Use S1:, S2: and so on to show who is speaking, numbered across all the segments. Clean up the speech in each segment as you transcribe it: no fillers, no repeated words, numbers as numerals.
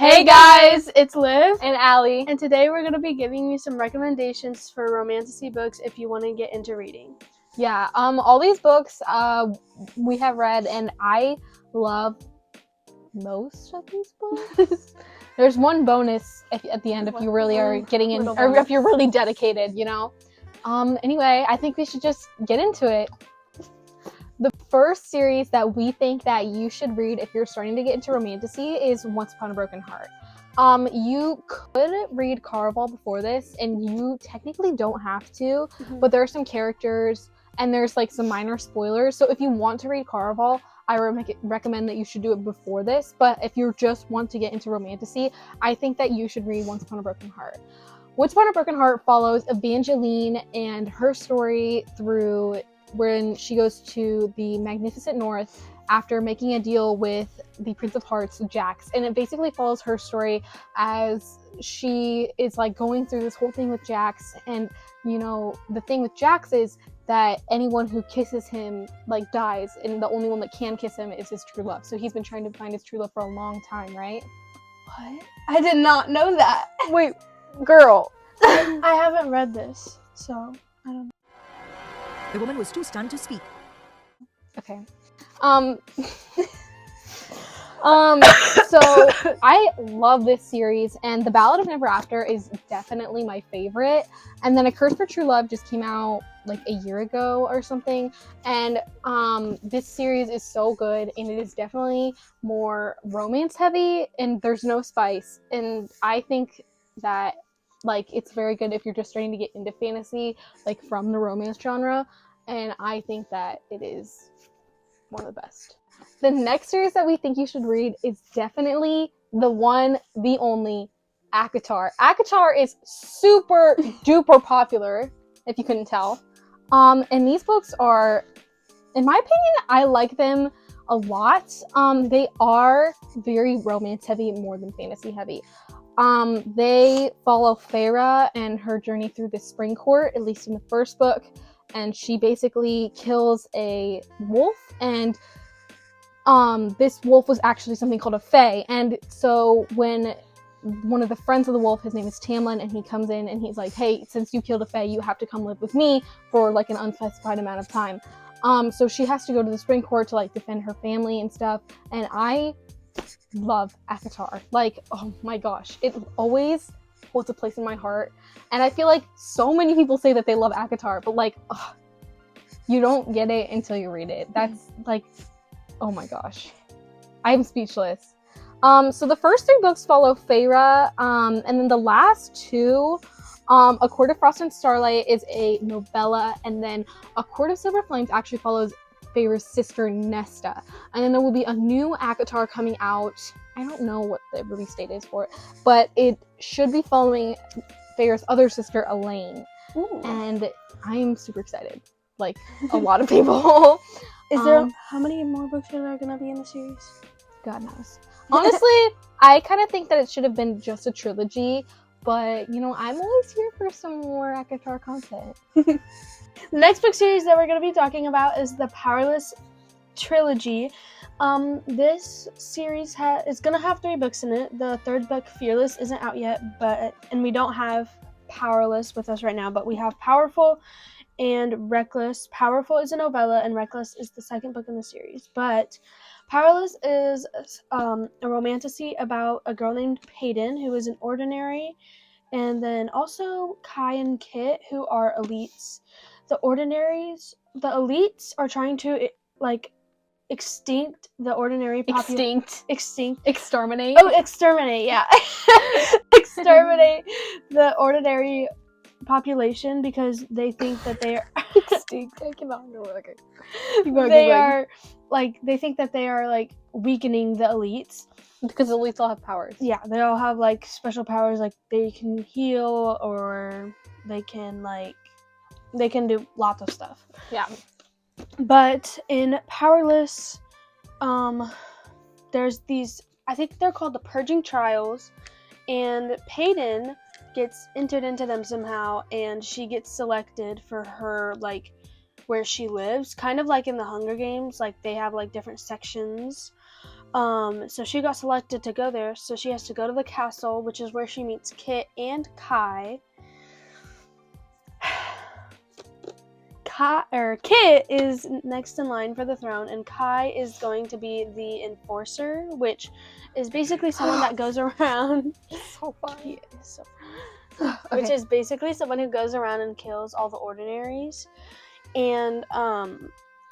S1: Hey guys, it's Liv
S2: and Allie,
S1: and today we're going to be giving you some recommendations for Romantacy books if you want to get into reading.
S2: Yeah, all these books we have read, and I love most of these books. There's one bonus at the end if you really are getting in, or if you're really dedicated, you know. Anyway, I think we should just get into it. The first series that we think that you should read if you're starting to get into Romantacy is Once Upon a Broken Heart. You could read Caraval before this, and you technically don't have to, but there are some characters, and there's like some minor spoilers. So if you want to read Caraval, I recommend that you should do it before this. But if you just want to get into Romantacy, I think that you should read Once Upon a Broken Heart. Once Upon a Broken Heart follows Evangeline and her story through when she goes to the Magnificent North after making a deal with the Prince of Hearts, Jax. And it basically follows her story as she is like going through this whole thing with Jax. And, you know, the thing with Jax is that anyone who kisses him like dies, and the only one that can kiss him is his true love. So he's been trying to find his true love for a long time, right?
S1: What? I did not know that.
S2: Wait, girl.
S1: I haven't read this, so I don't know.
S3: The woman was too stunned to speak.
S2: Okay. So I love this series, and The Ballad of Never After is definitely my favorite. And then A Curse for True Love just came out like a year ago or something. And this series is so good, and it is definitely more romance heavy, and there's no spice. And I think that like it's very good if you're just starting to get into fantasy, like from the romance genre. And I think that it is one of the best. The next series that we think you should read is definitely the one, the only, ACOTAR. ACOTAR is super duper popular, if you couldn't tell. And these books are, in my opinion, I like them a lot. They are very romance heavy more than fantasy heavy. They follow Feyre and her journey through the Spring Court, at least in the first book. And she basically kills a wolf, and this wolf was actually something called a fae. And so when one of the friends of the wolf, his name is Tamlin, and he comes in and he's like, hey, since you killed a fae, you have to come live with me for like an unspecified amount of time. So she has to go to the Spring Court to like defend her family and stuff. And I love ACOTAR. Like, oh my gosh, it always holds a place in my heart. And I feel like so many people say that they love ACOTAR, but like, ugh, you don't get it until you read it. That's like, oh my gosh, I'm speechless. So the first three books follow Feyre, and then the last two, A Court of Frost and Starlight is a novella, and then A Court of Silver Flames actually follows Feyre's sister Nesta. And then there will be a new ACOTAR coming out. I don't know what the release date is for it, but it should be following Feyre's other sister Elaine.
S1: Ooh.
S2: And I'm super excited, like a lot of people.
S1: Is there how many more books are there gonna be in the series?
S2: God knows. Honestly, I kind of think that it should have been just a trilogy, but you know, I'm always here for some more ACOTAR content.
S1: The next book series that we're going to be talking about is the Powerless trilogy. This series is going to have 3 books in it. The third book, Fearless, isn't out yet, and we don't have Powerless with us right now, but we have Powerful and Reckless. Powerful is a novella, and Reckless is the second book in the series. But Powerless is a romantasy about a girl named Peyton, who is an ordinary, and then also Kai and Kit, who are elites. The elites are trying to like extinct the ordinary population. Exterminate. Oh, exterminate, yeah. Exterminate the ordinary population because they think that they are
S2: Extinct. I cannot remember. Okay.
S1: They think that they are like weakening the elites.
S2: Because the elites all have powers.
S1: Yeah, they all have like special powers, like they can heal, or they can do lots of stuff.
S2: Yeah.
S1: But in Powerless, there's these, I think they're called the Purging Trials, and Peyton gets entered into them somehow, and she gets selected for her, like, where she lives, kind of like in the Hunger Games, like they have like different sections. So she got selected to go there. So she has to go to the castle, which is where she meets Kit and Kai. Kit is next in line for the throne, and Kai is going to be the enforcer, which is basically someone that goes around.
S2: So funny.
S1: So
S2: Okay.
S1: Which is basically someone who goes around and kills all the ordinaries. And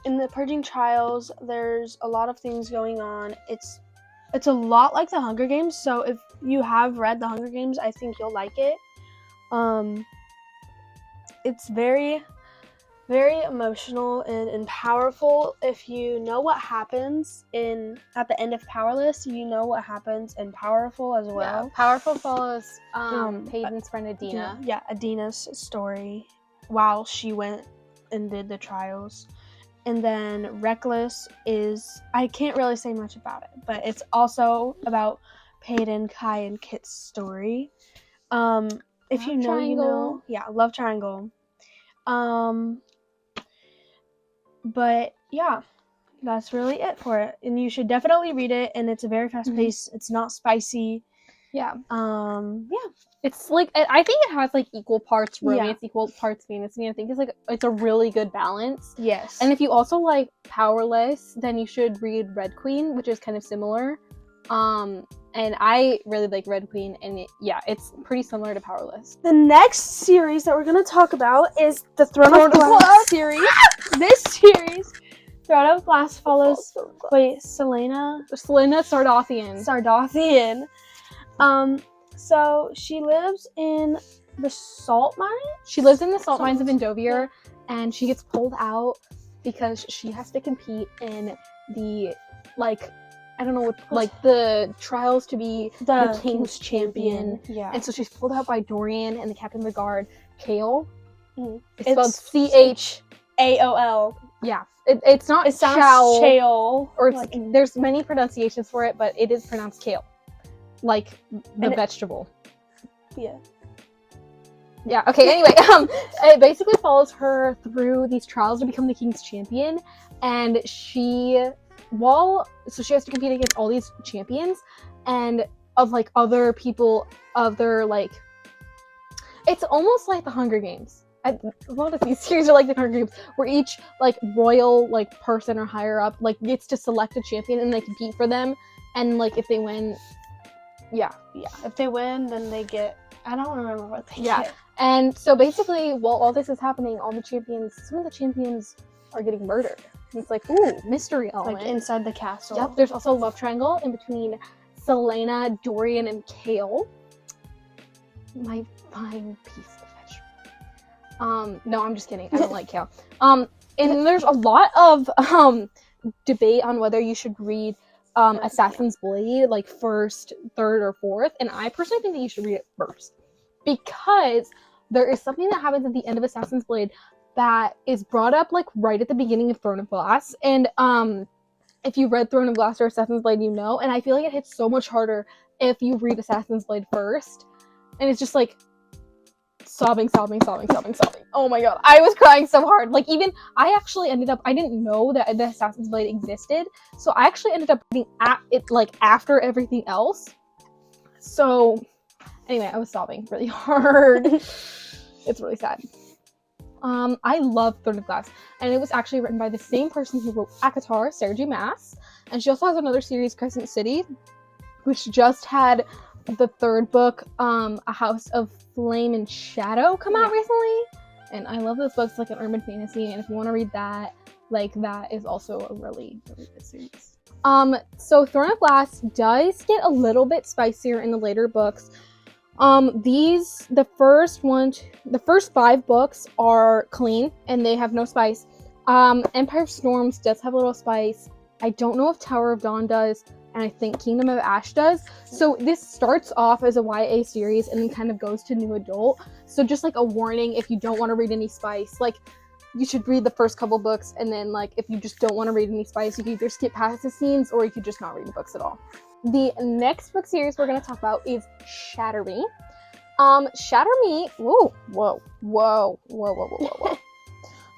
S1: in the purging trials, there's a lot of things going on. It's a lot like the Hunger Games. So if you have read the Hunger Games, I think you'll like it. It's very, very emotional and powerful. If you know what happens at the end of Powerless, you know what happens in Powerful as well.
S2: Yeah, Powerful follows Peyton's friend Adina.
S1: Yeah, Adina's story while she went and did the trials. And then Reckless is, I can't really say much about it, but it's also about Peyton, Kai, and Kit's story. If you know, you know. Yeah, Love Triangle. But yeah, that's really it for it. And you should definitely read it, and it's a very fast paced. It's not spicy.
S2: Yeah.
S1: Yeah.
S2: It's like, I think it has like equal parts romance, equal parts fantasy. I think it's a really good balance.
S1: Yes.
S2: And if you also like Powerless, then you should read Red Queen, which is kind of similar. And I really like Red Queen, and it's pretty similar to Powerless.
S1: The next series that we're going to talk about is the Throne of Glass series. This series, Throne of Glass, follows Selena Sardothian. So she lives in the salt mine.
S2: She lives in the salt mines of Endovier, and she gets pulled out because she has to compete in the the trials to be the King's champion.
S1: Yeah.
S2: And so she's pulled out by Dorian and the captain of the guard, Chaol. It's spelled Chaol. Yeah. It's not.
S1: It sounds
S2: Chaol. Or there's many pronunciations for it, but it is pronounced Chaol. Like the vegetable.
S1: Yeah.
S2: Yeah, okay, anyway, it basically follows her through these trials to become the King's champion, and she has to compete against all these champions, and of, like, other people, it's almost like the Hunger Games. A lot of these series are like the Hunger Games, where each, like, royal, like, person or higher up, like, gets to select a champion, and they compete for them, and, like, if they win,
S1: if they win, then they get, I don't remember what they get.
S2: And so basically, while all this is happening, some of the champions are getting murdered. And it's like, ooh, mystery element.
S1: Like inside the castle.
S2: Yep, there's also a love triangle in between Selena, Dorian, and Chaol. My fine piece of vegetable. No, I'm just kidding. I don't like Chaol. And there's a lot of debate on whether you should read Assassin's Blade, like, first, third, or fourth. And I personally think that you should read it first. Because there is something that happens at the end of Assassin's Blade that is brought up, like, right at the beginning of Throne of Glass. And if you read Throne of Glass or Assassin's Blade, you know. And I feel like it hits so much harder if you read Assassin's Blade first. And it's just, like, sobbing. Oh my god, I was crying so hard. Like, even, I didn't know that the Assassin's Blade existed. So I actually ended up reading it, like, after everything else. So... anyway, I was sobbing really hard. It's really sad. I love Throne of Glass, and it was actually written by the same person who wrote ACOTAR, Sarah J. Maas, and she also has another series, Crescent City, which just had the third book, A House of Flame and Shadow, come out recently, and I love those books, like an urban fantasy, and if you want to read that, like, that is also a really, really good series. So Throne of Glass does get a little bit spicier in the later books. The first 5 books are clean and they have no spice. Empire of Storms does have a little spice. I don't know if Tower of Dawn does, and I think Kingdom of Ash does. So this starts off as a YA series and then kind of goes to new adult. So just, like, a warning, if you don't want to read any spice, like, you should read the first couple books, and then, like, if you just don't want to read any spice, you can either skip past the scenes or you could just not read the books at all. The next book series we're going to talk about is Shatter Me. Shatter Me, whoa.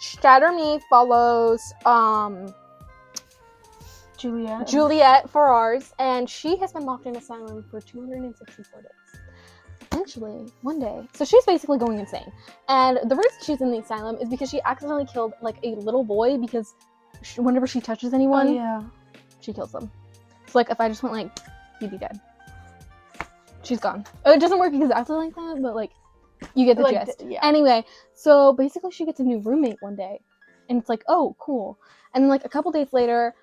S2: Shatter Me follows,
S1: Juliet.
S2: Farrars, and she has been locked in asylum for 264 days. Eventually, one day, so she's basically going insane. And the reason she's in the asylum is because she accidentally killed like a little boy because whenever she touches anyone, she kills them. So like if I just went like, he'd be dead. She's gone. It doesn't work exactly like that, but like you get the
S1: Like,
S2: gist.
S1: yeah.
S2: Anyway, so basically she gets a new roommate one day, and it's like, oh, cool. And then like a couple days later,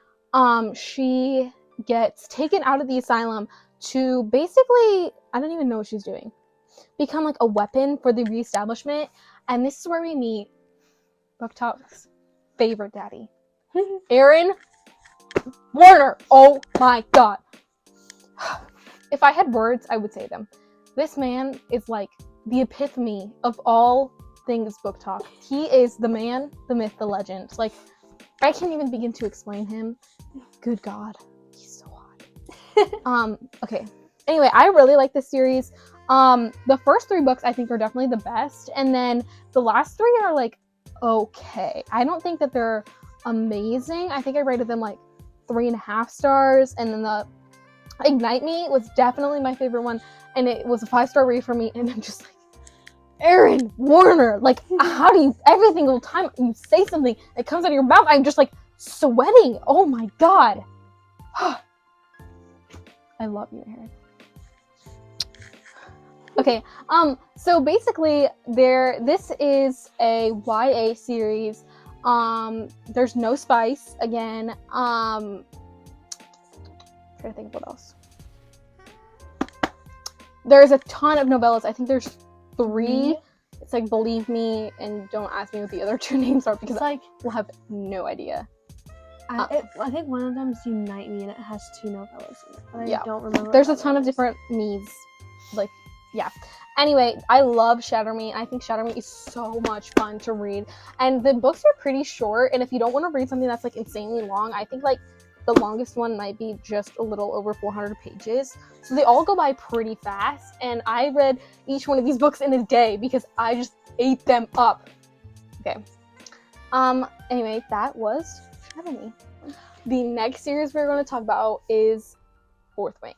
S2: she gets taken out of the asylum to basically, I don't even know what she's doing, become like a weapon for the reestablishment. And this is where we meet BookTok's favorite daddy, Aaron Warner. Oh my god. If I had words, I would say them. This man is like the epitome of all things BookTok. He is the man, the myth, the legend. Like, I can't even begin to explain him. Good God. He's so hot. Okay. Anyway, I really like this series. The first 3 books I think are definitely the best, and then the last 3 are like okay. I don't think that they're amazing. I think I rated them like 3.5 stars, and then the Ignite Me was definitely my favorite one, and it was a 5-star read for me. And I'm just like, Aaron Warner, like, how do you, every single time you say something that comes out of your mouth, I'm just like sweating. Oh my god. I love you, Aaron. Okay, so basically this is a YA series. There's no spice again. I'm trying to think of what else. There's a ton of novellas. I think there's 3. It's like Believe Me and don't ask me what the other 2 names are because like we'll have no idea.
S1: I think one of them is Unite Me and it has 2 novellas in it, but I don't remember.
S2: There's a ton of different me's, like, yeah. Anyway, I love Shatter Me. I think Shatter Me is so much fun to read, and the books are pretty short, and if you don't want to read something that's like insanely long, I think like the longest one might be just a little over 400 pages. So they all go by pretty fast, and I read each one of these books in a day because I just ate them up. Okay. Anyway, that was Shatter Me. The next series we're going to talk about is Fourth Wing.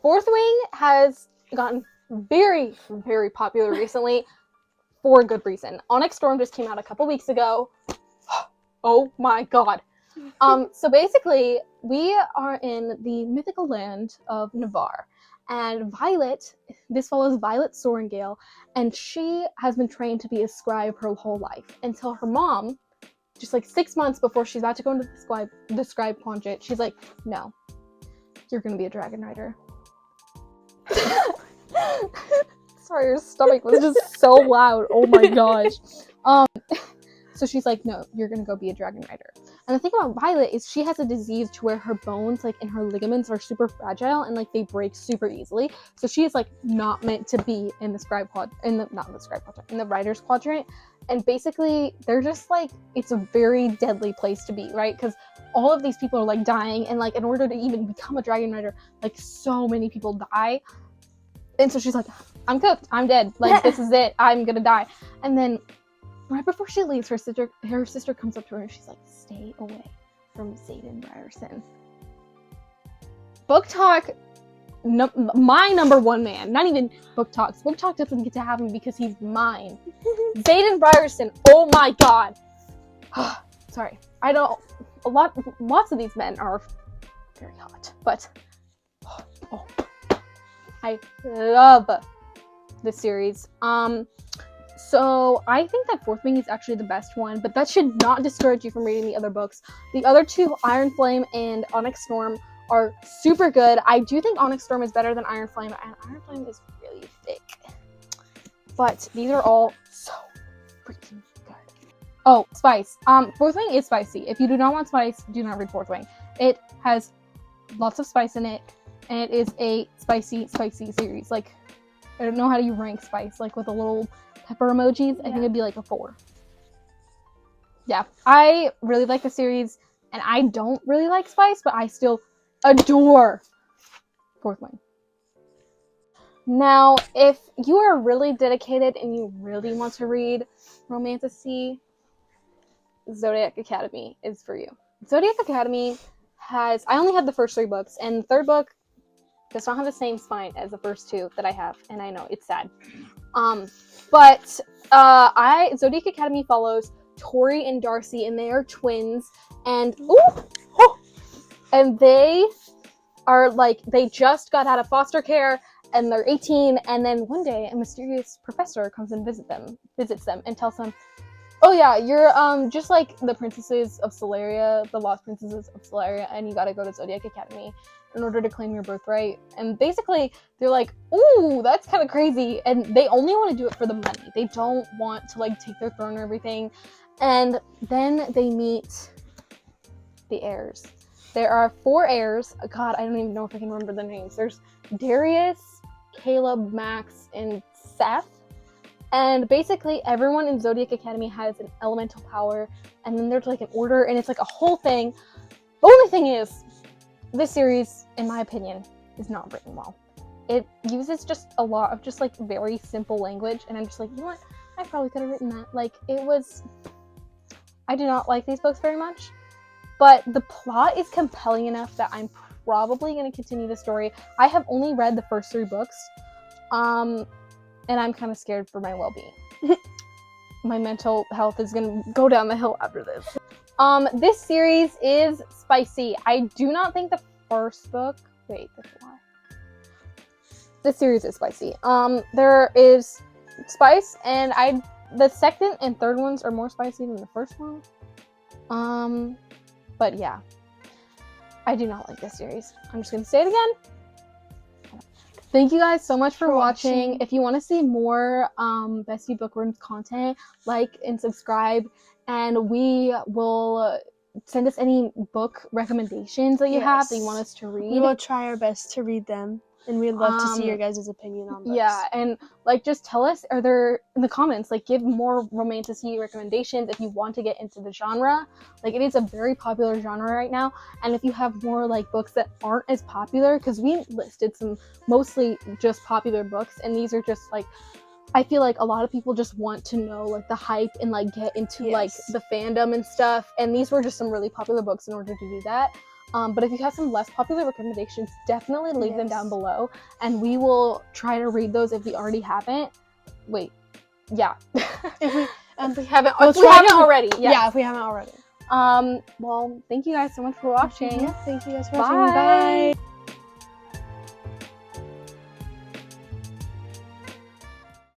S2: Fourth Wing has gotten very, very popular recently for a good reason. Onyx Storm just came out a couple weeks ago. Oh my god. So basically, we are in the mythical land of Navarre, and this follows Violet Sorengale, and she has been trained to be a scribe her whole life until her mom, just like 6 months before she's about to go into the scribe quadrant, she's like, no, you're gonna be a dragon rider. Sorry, your stomach was just so loud. Oh my gosh. So she's like, no, you're gonna go be a dragon rider. And the thing about Violet is she has a disease to where her bones, like, and her ligaments are super fragile and like they break super easily. So she is like not meant to be in the in the writer's quadrant. And basically they're just like, it's a very deadly place to be, right? Because all of these people are like dying, and like in order to even become a dragon rider, like so many people die. And so she's like, I'm cooked, I'm dead, like this is it, I'm gonna die. And then right before she leaves, her sister comes up to her and she's like, stay away from Xaden Ryerson. BookTok, my number 1 man, not even BookTok's. BookTok doesn't get to have him because he's mine. Xaden Ryerson, oh my god. Sorry, I don't, lots of these men are very hot, but oh, I love this series. So I think that Fourth Wing is actually the best one, but that should not discourage you from reading the other books. The other 2, Iron Flame and Onyx Storm, are super good. I do think Onyx Storm is better than Iron Flame, and Iron Flame is really thick. But these are all so freaking good. Oh, spice. Fourth Wing is spicy. If you do not want spice, do not read Fourth Wing. It has lots of spice in it, and it is a spicy series. Like, I don't know how you rank spice, like with a little pepper emojis. I think it'd be like a 4. Yeah, I really like the series, and I don't really like spice, but I still adore Fourth Wing. Now, if you are really dedicated and you really want to read Romantacy, Zodiac Academy is for you. Zodiac Academy has, I only had the first 3 books, and the third book does not have the same spine as the first 2 that I have, and I know it's sad. But Zodiac Academy follows Tori and Darcy, and they are twins, and and they are like, they just got out of foster care, and they're 18, and then one day a mysterious professor comes and visits them, and tells them, oh yeah, you're just like the princesses of Solaria, the lost princesses of Solaria, and you gotta go to Zodiac Academy in order to claim your birthright. And basically, they're like, ooh, that's kind of crazy, and they only want to do it for the money. They don't want to like take their throne or everything. And then they meet the heirs. There are 4 heirs. God, I don't even know if I can remember the names. There's Darius, Caleb, Max, and Seth. And basically, everyone in Zodiac Academy has an elemental power, and then there's like an order, and it's like a whole thing. The only thing is, this series, in my opinion, is not written well. It uses just a lot of just like very simple language, and I'm just like, you know what? I probably could have written that. Like, it was... I do not like these books very much, but the plot is compelling enough that I'm probably going to continue the story. I have only read the first 3 books, and I'm kind of scared for my well-being. My mental health is going to go down the hill after this. This series is spicy. I do not think the first book... Wait, that's a lie. This series is spicy. There is spice, and the second and third ones are more spicy than the first one. But yeah. I do not like this series. I'm just going to say it again. Thank you guys so much for watching. If you want to see more Bestie Bookworms content, like and subscribe, and we will send us any book recommendations that you have that you want us to read.
S1: We will try our best to read them, and we'd love to see your guys' opinion on books.
S2: Yeah, and like just tell us, are there in the comments, like give more Romantacy recommendations if you want to get into the genre. Like, it is a very popular genre right now, and if you have more like books that aren't as popular, because we listed some mostly just popular books, and these are just like, I feel like a lot of people just want to know like the hype and like get into like the fandom and stuff, and these were just some really popular books in order to do that. But if you have some less popular recommendations, definitely leave them down below, and we will try to read those if we already haven't. Wait, yeah.
S1: If we
S2: haven't already. Yes.
S1: Yeah, if we haven't already.
S2: Well, thank you guys so much for watching.
S1: Yeah, thank you guys for watching. Bye.